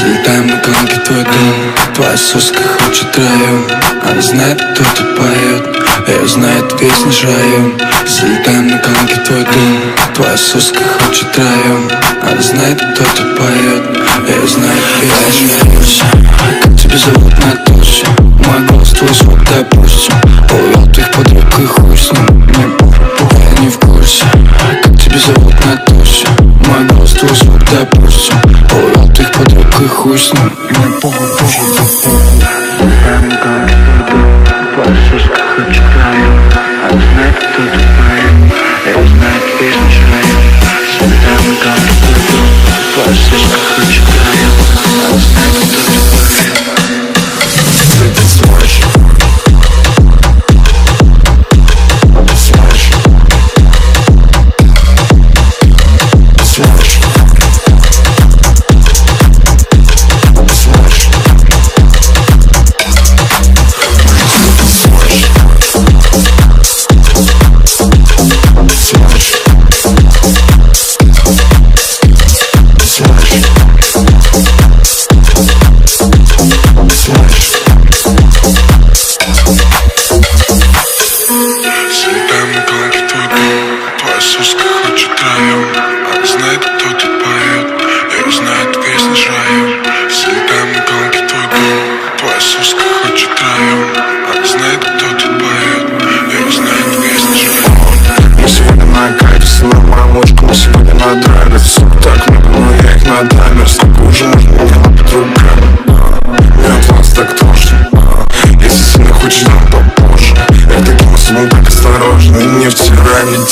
Залетаем на гонки твой дом. Твоя соска хочет район. Она знает, кто тут поет. Ее знает весь наш район. Залетаем на гонки твой дом. Твоя соска хочет район. Она знает, кто тут поет. Ее знает весь наш район. Как тебя зовут на тусе? Мой голос, твой звук, допустим. Увел твоих подруг и хуй с ним. Мне похуй, я не в курсе. Как тебя зовут на тусе? Мой голос, твой звук, допустим. Увел твоих подруг и хуй с ним. Мне похуй, похуй, похуй. Твоя соска хочет район. Она знает, кто тут поет. Ее знает весь наш район. Залетаем на гонки твой дом. Твоя соска хочет район. Она знает, кто тут поет. Ты смочь.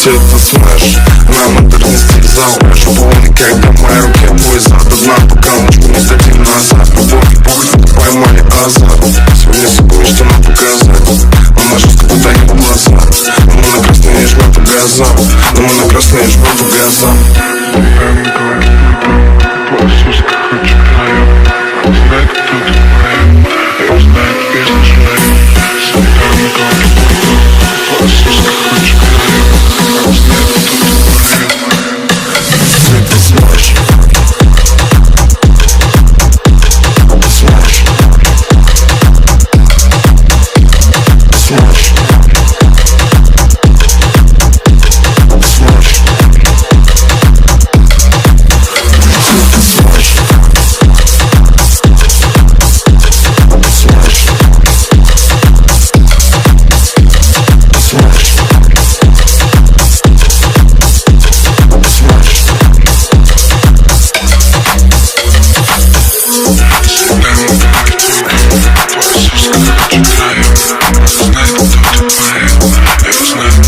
Это смэш, на модерный стиль заложь полный, когда в моей руке твой зад. Одна пока ночку не сдадим назад. Любовь и похоть, поймали азарт. Сегодня собой, что нам показать. Мама жестко пытает глаза. Но мы на красные жмем по газам. Но мы на красные жмем по газам. Твоя соска хочет район. Она знает, кто тут поет. Ее знает весь наш район. Залетаем на гонки твой дом. Твоя соска хочет район. Она знает, кто тут поет. Ты смочь.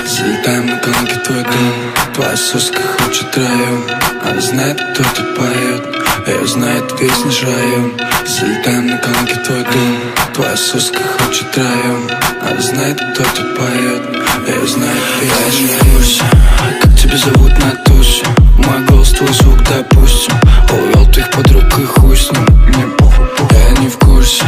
Залетаем на гонки твой дом. Твоя соска хочет район. Она знает, кто тут поет. Ее знает весь наш район. Залетаем на гонки твой дом. Твоя соска хочет район. Она знает, кто тут поет. Ее знает весь наш район. Как тебя зовут на тусе? Мой голос, твой звук, допустим. Увел твоих подруг и хуй с ним. Мне похуй, я не в курсе.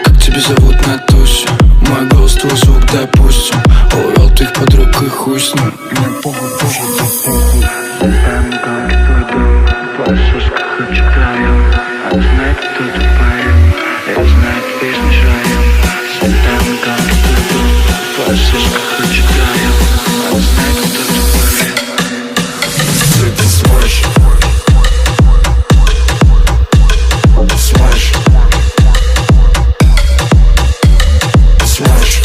Как тебя зовут на тусе? Мой голос, твой звук, допустим. Увел твоих подруг и хуй с ним. Мне похуй, похуй, похуй. Залетаем на гонки твой дом. Твоя соска хочет район. Она знает, кто тут поет. Ее знает весь наш район. Залетаем на гонки твой дом. Твоя соска хочет район. Она знает, кто тут поет. Ты смочь. Смочь. Смочь.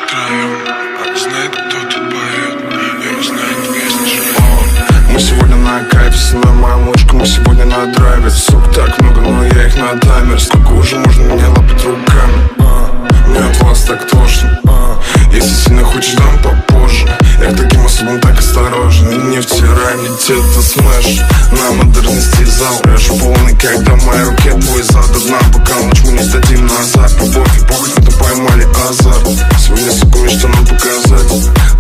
втроем. Она знает, кто тут поет, и узнает песни. Мы сегодня на кайфе, сына моя мушка, мы сегодня на драйве. Сук так много, но я их на таймер. Сколько уже можно меня лапать руками? Мне от вас так тошно. Если сильно хочешь, дам попозже. Я к таким особам так осторожен. И не втирай мне это смэш. На модерности зал рэш полный, когда в моей руке твой зад до дна. Пока ночь мы не сдадим назад. Любовь и похоть, мы поймали азарт. Сегодня сука, что нам показать.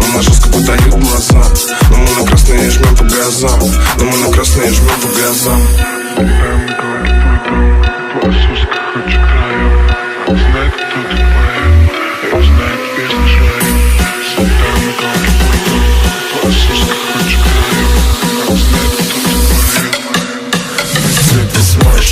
Но на жестко выдают глаза. Но мы на красные жмем по газам. Но мы на красные жмем по газам. Твоя соска хочет краем. Она знает, кто тут поет, и узнает песни шаем. Залетаем на Канyakumari. Твоя соска хочет краем. Она знает, кто тут поет. Ты смажь.